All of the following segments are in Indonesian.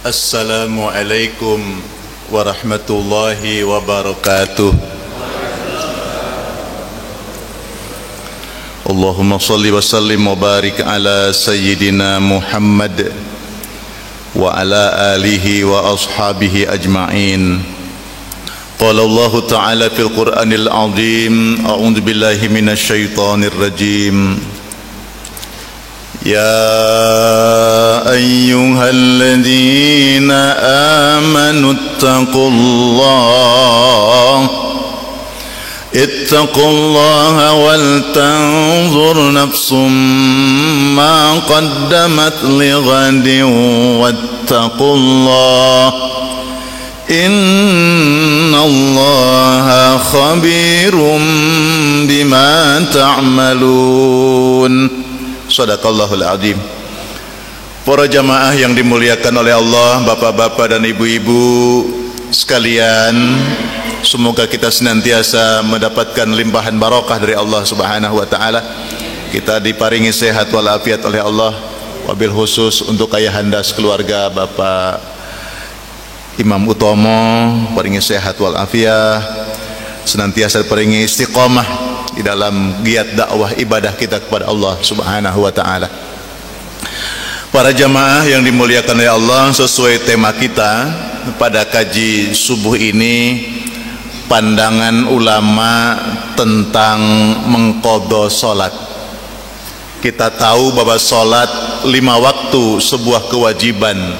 Assalamualaikum warahmatullahi wabarakatuh. Allahumma salli wa sallim wa barik ala sayyidina Muhammad wa ala alihi wa ashabihi ajma'in. Qala Allah ta'ala fil Qur'anil azim, a'udzu billahi minasy syaithanir rajim. يا أيها الذين آمنوا اتقوا الله ولتنظر نفس ما قدمت لغد واتقوا الله إن الله خبير بما تعملون. Shadaqallahul azim. Para jamaah yang dimuliakan oleh Allah, bapak-bapak dan ibu-ibu sekalian, semoga kita senantiasa mendapatkan limpahan barakah dari Allah Subhanahu wa taala. Kita diparingi sehat walafiat oleh Allah, wabil khusus untuk ayahanda sekeluarga Bapak Imam Utomo, paringi sehat walafiat, senantiasa paringi istiqamah di dalam giat dakwah ibadah kita kepada Allah Subhanahu wa taala. Para jamaah yang dimuliakan oleh Allah, sesuai tema kita pada kaji subuh ini, pandangan ulama tentang mengqadha salat. Kita tahu bahwa salat 5 waktu sebuah kewajiban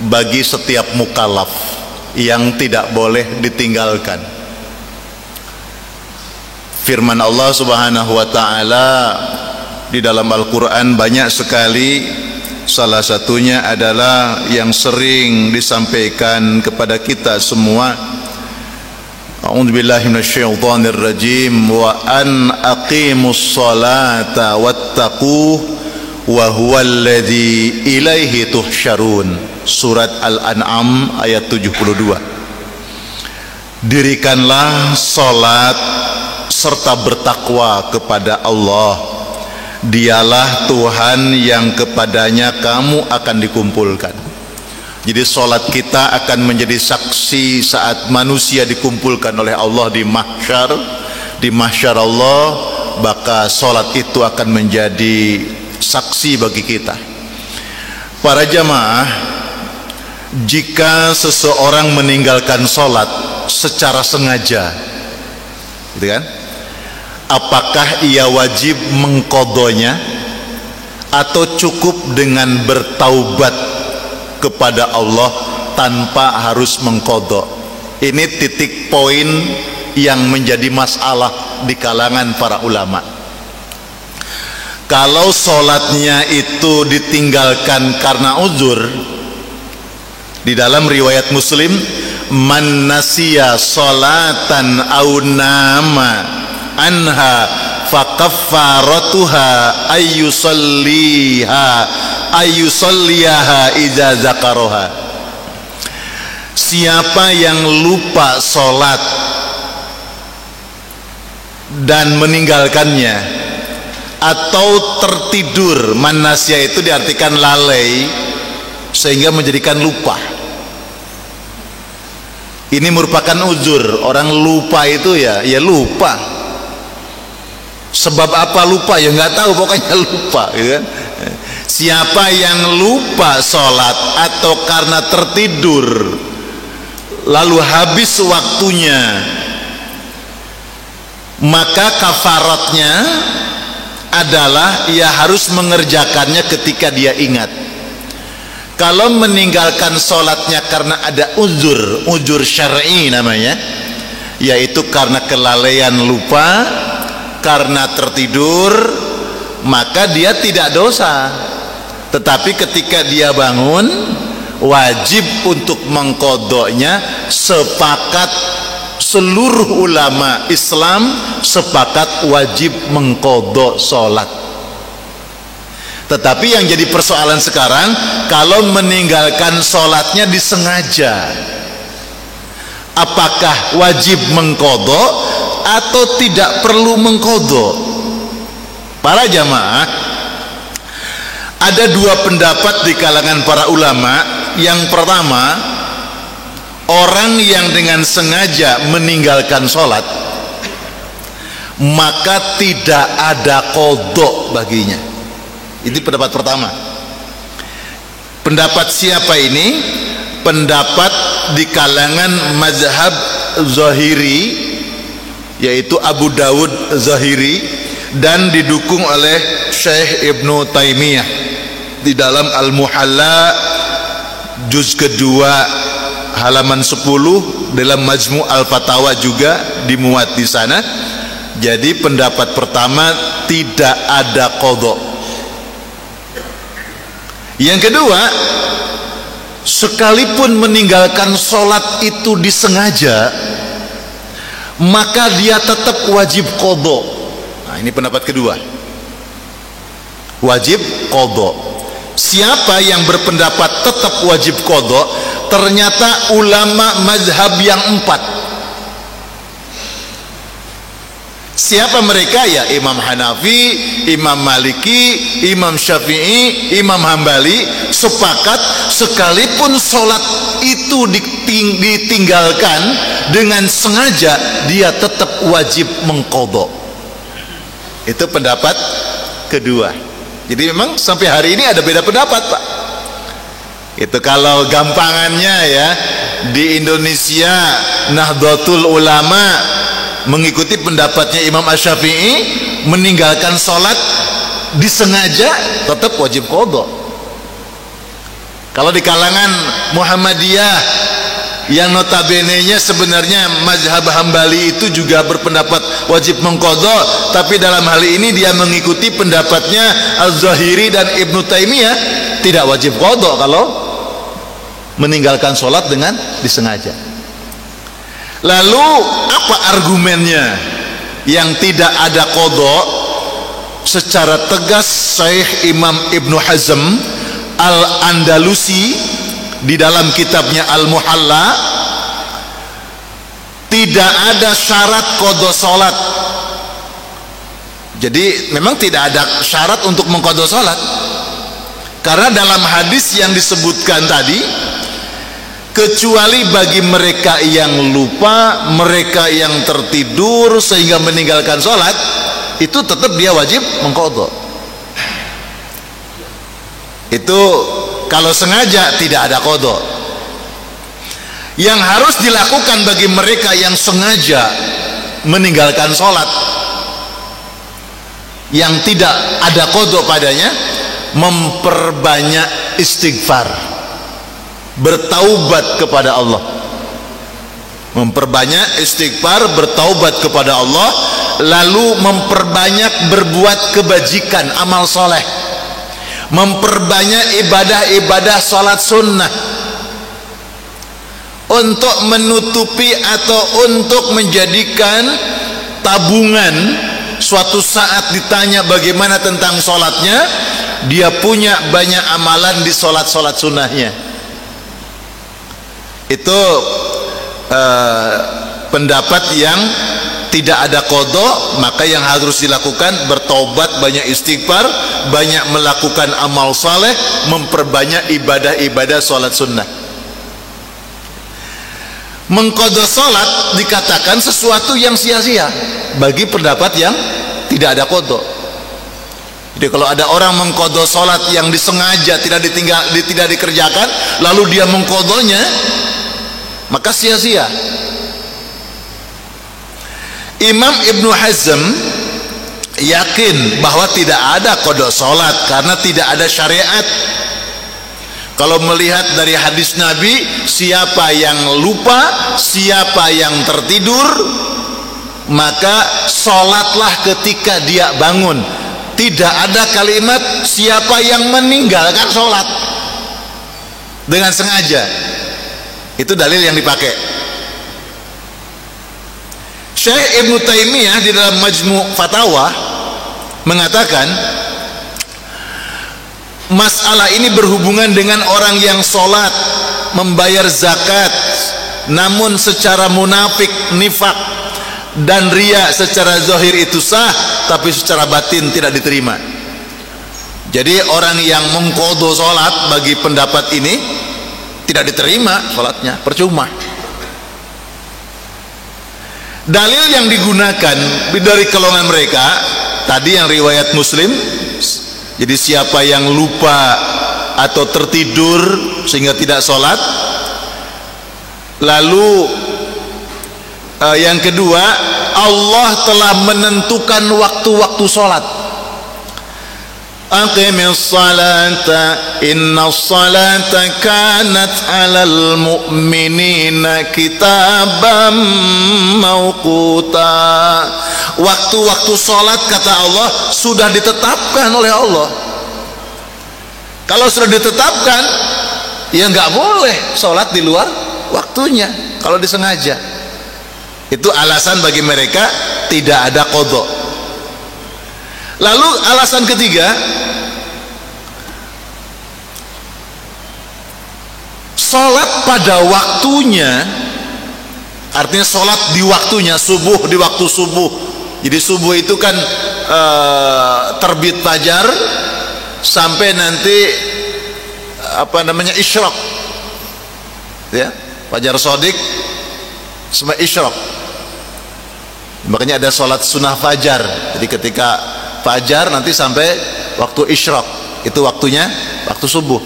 bagi setiap mukallaf yang tidak boleh ditinggalkan. Firman Allah Subhanahu wa taala di dalam Al-Qur'an banyak sekali, salah satunya adalah yang sering disampaikan kepada kita semua. A'udzubillahi minasyaitonir rajim, wa an aqimus salata wattaquh wa huwallazi ilaihi tuhsyarun. Surat Al-An'am ayat 72. Dirikanlah salat serta bertakwa kepada Allah. Dialah Tuhan yang kepadanya kamu akan dikumpulkan. Jadi salat kita akan menjadi saksi saat manusia dikumpulkan oleh Allah di mahsyar. Di mahsyar Allah, maka salat itu akan menjadi saksi bagi kita. Para jamaah, jika seseorang meninggalkan salat secara sengaja, gitu kan, apakah ia wajib mengqadhanya atau cukup dengan bertaubat kepada Allah tanpa harus mengqadha? Ini titik poin yang menjadi masalah di kalangan para ulama. Kalau sholatnya itu ditinggalkan karena uzur, di dalam riwayat Muslim, man nasiya sholatan aw nama anha fakaffaratuha ayyusalliha idza zakaraha. Siapa yang lupa sholat dan meninggalkannya atau tertidur, manasya itu diartikan lalai sehingga menjadikan lupa. Ini merupakan uzur. Orang lupa itu ya lupa. Sebab apa lupa ya nggak tahu, pokoknya lupa, gitu kan? Siapa yang lupa sholat atau karena tertidur lalu habis waktunya, maka kafaratnya adalah ia harus mengerjakannya ketika dia ingat. Kalau meninggalkan sholatnya karena ada uzur syar'i namanya, yaitu karena kelalaian lupa, karena tertidur, maka dia tidak dosa. Tetapi ketika dia bangun, wajib untuk mengqadhanya. Sepakat seluruh ulama Islam sepakat wajib mengqadha sholat. Tetapi yang jadi persoalan sekarang, kalau meninggalkan sholatnya disengaja, apakah wajib mengqadha atau tidak perlu mengqadha? Para jamaah, ada dua pendapat di kalangan para ulama yang pertama, orang yang dengan sengaja meninggalkan sholat, maka tidak ada qadha baginya. Itu pendapat pertama. Pendapat siapa ini? Pendapat di kalangan mazhab Zahiri, yaitu Abu Dawud Zahiri, dan didukung oleh Syekh Ibnu Taimiyah di dalam Al-Muhalla juz kedua halaman 10, dalam Majmu' Al-Fatawa juga dimuat di sana. Jadi pendapat pertama, tidak ada qadha. Yang kedua, sekalipun meninggalkan sholat itu disengaja, maka dia tetap wajib qadha. Nah, ini pendapat kedua, wajib qadha. Siapa yang berpendapat tetap wajib qadha? Ternyata ulama mazhab yang 4. Siapa mereka? Ya Imam Hanafi, Imam Maliki, Imam Syafi'i, Imam Hambali sepakat sekalipun sholat itu ditinggalkan dengan sengaja, dia tetap wajib mengqadha. Itu pendapat kedua. Jadi memang sampai hari ini ada beda pendapat, Pak. Itu kalau gampangannya ya, di Indonesia Nahdlatul Ulama mengikuti pendapatnya Imam Asy-Syafi'i, meninggalkan sholat disengaja tetap wajib qadha. Kalau di kalangan Muhammadiyah yang notabene-nya sebenarnya mazhab Hambali itu juga berpendapat wajib mengqadha, tapi dalam hal ini dia mengikuti pendapatnya Az-Zahiri dan Ibnu Taimiyah, tidak wajib qadha kalau meninggalkan sholat dengan disengaja. Lalu apa argumennya yang tidak ada qadha? Secara tegas Syekh Imam Ibnu Hazm Al-Andalusi di dalam kitabnya Al-Muhalla, tidak ada syarat qadha sholat. Jadi memang tidak ada syarat untuk mengqadha sholat, karena dalam hadis yang disebutkan tadi, kecuali bagi mereka yang lupa, mereka yang tertidur sehingga meninggalkan sholat, itu tetap dia wajib mengqadha. Itu kalau sengaja tidak ada qadha. Yang harus dilakukan bagi mereka yang sengaja meninggalkan sholat, yang tidak ada qadha padanya, memperbanyak istighfar, bertaubat kepada Allah. Memperbanyak istighfar, bertaubat kepada Allah, lalu memperbanyak berbuat kebajikan, amal soleh, memperbanyak ibadah-ibadah salat sunnah, untuk menutupi atau untuk menjadikan tabungan. Suatu saat ditanya bagaimana tentang sholatnya, dia punya banyak amalan di sholat-sholat sunnahnya. Itu pendapat yang tidak ada qadha. Maka yang harus dilakukan bertaubat, banyak istighfar, banyak melakukan amal saleh, memperbanyak ibadah-ibadah sholat sunnah. Mengqadha sholat dikatakan sesuatu yang sia-sia bagi pendapat yang tidak ada qadha. Jadi kalau ada orang mengqadha sholat yang disengaja tidak dikerjakan, lalu dia mengqadhanya, maka sia-sia. Imam Ibnu Hazm yakin bahwa tidak ada qadha sholat karena tidak ada syariat. Kalau melihat dari hadis Nabi, siapa yang lupa, siapa yang tertidur, maka sholatlah ketika dia bangun. Tidak ada kalimat siapa yang meninggalkan sholat dengan sengaja. Itu dalil yang dipakai. Syekh Ibnu Taimiyah di dalam Majmu' Fatawa mengatakan, masalah ini berhubungan dengan orang yang sholat, membayar zakat, namun secara munafik, nifak, dan riya secara zahir itu sah, tapi secara batin tidak diterima. Jadi orang yang mengqadha sholat bagi pendapat ini tidak diterima sholatnya, percuma. Dalil yang digunakan dari golongan mereka tadi yang riwayat Muslim, jadi siapa yang lupa atau tertidur sehingga tidak sholat. Lalu yang kedua, Allah telah menentukan waktu-waktu sholat. Aqimis salata innas salata kanat 'alal mu'minina kitaban mauquta. Waktu-waktu sholat kata Allah sudah ditetapkan oleh Allah. Kalau sudah ditetapkan, ya nggak boleh sholat di luar waktunya kalau disengaja. Itu alasan bagi mereka tidak ada qadha. Lalu alasan ketiga, sholat pada waktunya, artinya sholat di waktunya, subuh di waktu subuh. Jadi subuh itu kan terbit fajar sampai nanti isyraq, ya, fajar shadiq sampai isyraq. Makanya ada sholat sunnah fajar. Jadi ketika fajar nanti sampai waktu isyraq, itu waktunya waktu subuh.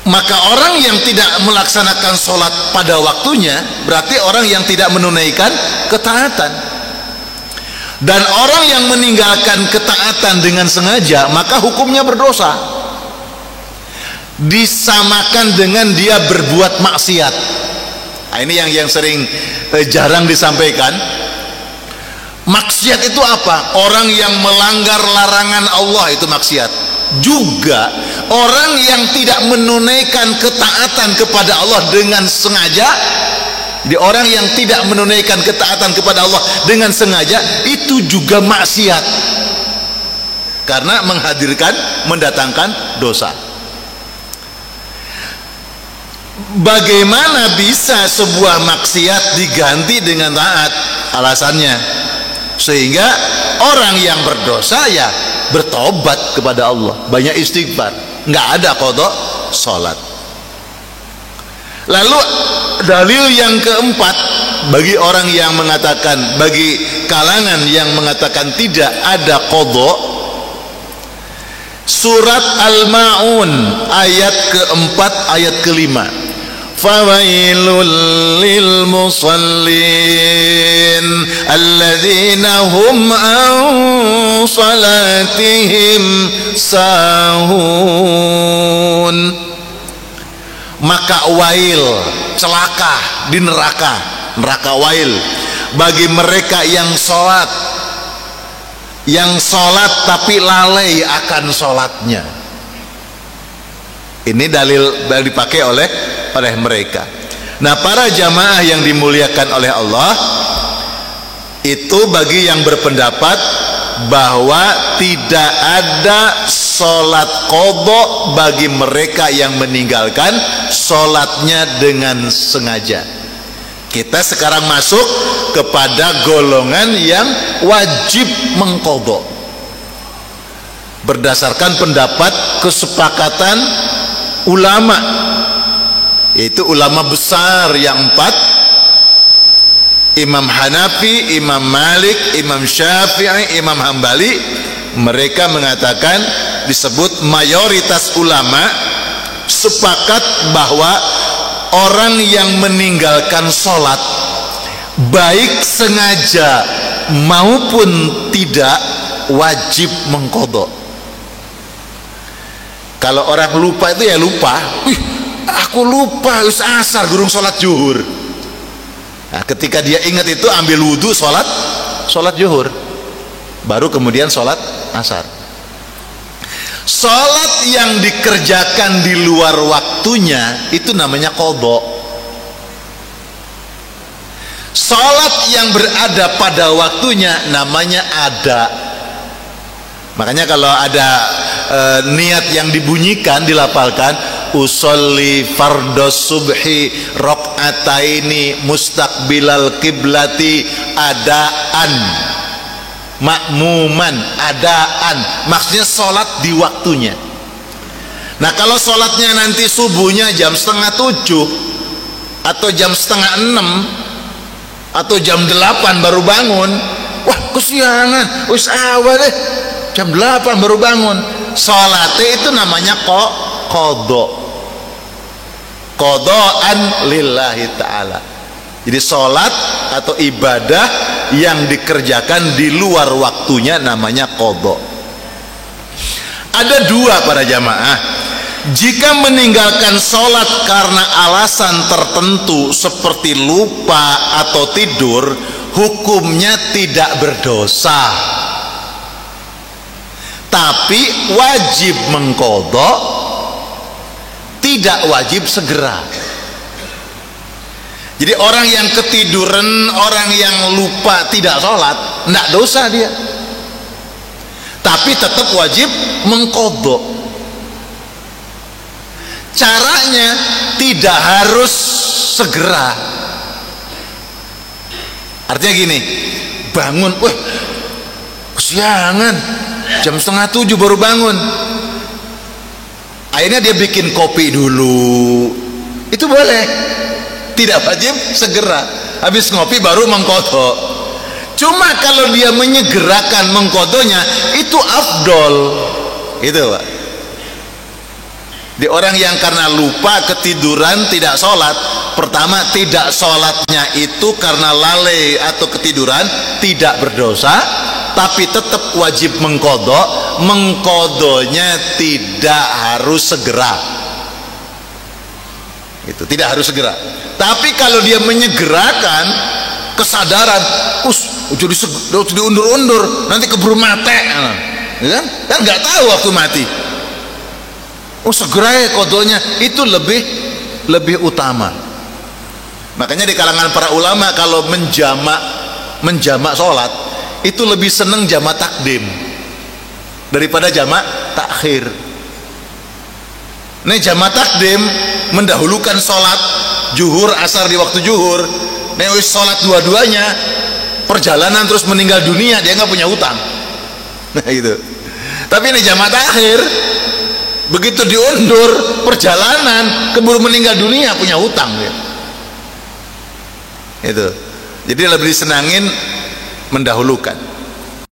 Maka orang yang tidak melaksanakan sholat pada waktunya berarti orang yang tidak menunaikan ketaatan. Dan orang yang meninggalkan ketaatan dengan sengaja, maka hukumnya berdosa, disamakan dengan dia berbuat maksiat. Nah, ini yang sering jarang disampaikan. Maksiat itu apa? Orang yang melanggar larangan Allah itu maksiat. Juga orang yang tidak menunaikan ketaatan kepada Allah dengan sengaja. Jadi orang yang tidak menunaikan ketaatan kepada Allah dengan sengaja itu juga maksiat, karena mendatangkan dosa. Bagaimana bisa sebuah maksiat diganti dengan taat? Alasannya, sehingga orang yang berdosa ya bertobat kepada Allah, banyak istighfar, nggak ada qadha sholat. Lalu dalil yang keempat bagi orang yang mengatakan, bagi kalangan yang mengatakan tidak ada qadha, surat Al-Ma'un ayat keempat ayat kelima. Fawailul lil musallin alladzina hum an salatihim sahun. Maka wail, celaka di neraka wail bagi mereka yang sholat tapi lalai akan sholatnya. Ini dalil yang dipakai oleh mereka. Nah, para jamaah yang dimuliakan oleh Allah, itu bagi yang berpendapat bahwa tidak ada sholat qadha bagi mereka yang meninggalkan sholatnya dengan sengaja. Kita sekarang masuk kepada golongan yang wajib mengqadha berdasarkan pendapat kesepakatan ulama, yaitu ulama besar yang empat: Imam Hanafi, Imam Malik, Imam Syafi'i, Imam Hambali. Mereka mengatakan, disebut mayoritas ulama sepakat bahwa orang yang meninggalkan sholat baik sengaja maupun tidak wajib mengqadha. Kalau orang lupa itu ya lupa, aku lupa wis asar gurung sholat zuhur. Nah, ketika dia ingat itu ambil wudhu, sholat zuhur, baru kemudian sholat asar. Sholat yang dikerjakan di luar waktunya itu namanya qadha. Sholat yang berada pada waktunya namanya ada. Makanya kalau ada niat yang dibunyikan, dilafalkan, usolli fardhos subhi rakaataini mustaqbilal kiblati adaan makmuman, adaan, maksudnya sholat di waktunya. Nah kalau sholatnya nanti subuhnya jam 6:30 atau jam 5:30 atau jam 8 baru bangun, wah kesiangan, wis awal deh jam 8 baru bangun, sholatnya itu namanya qadhaan lillahi ta'ala. Jadi sholat atau ibadah yang dikerjakan di luar waktunya namanya qadha. Ada dua para jamaah. Jika meninggalkan sholat karena alasan tertentu seperti lupa atau tidur, hukumnya tidak berdosa, tapi wajib mengqadha, tidak wajib segera. Jadi orang yang ketiduran, orang yang lupa tidak sholat, tidak dosa dia, tapi tetap wajib mengqadha. Caranya tidak harus segera. Artinya gini, bangun, wah kesiangan, jam 6:30 baru bangun, akhirnya dia bikin kopi dulu, itu boleh, tidak wajib segera. Habis ngopi baru mengqadha. Cuma kalau dia menyegerakan mengqadhanya, itu afdol, itu Pak. Di orang yang karena lupa, ketiduran, tidak sholat, pertama tidak sholatnya itu karena lalai atau ketiduran, tidak berdosa, tapi tetap wajib mengqadha. Mengqadhanya tidak harus segera, itu tidak harus segera. Tapi kalau dia menyegerakan, kesadaran, jadi diundur-undur, nanti keburu mati, kan nggak tahu waktu mati. Segera ya qadhanya, itu lebih utama. Makanya di kalangan para ulama kalau menjamak sholat itu lebih seneng jamak takdim daripada jamak takhir. Nih jamak takdim mendahulukan sholat zuhur asar di waktu zuhur. Nih wis sholat dua-duanya, perjalanan terus meninggal dunia, dia nggak punya utang. Nah itu. Tapi ini jamak takhir, begitu diundur perjalanan keburu meninggal dunia, punya hutang dia. Itu. Jadi lebih disenangin mendahulukan.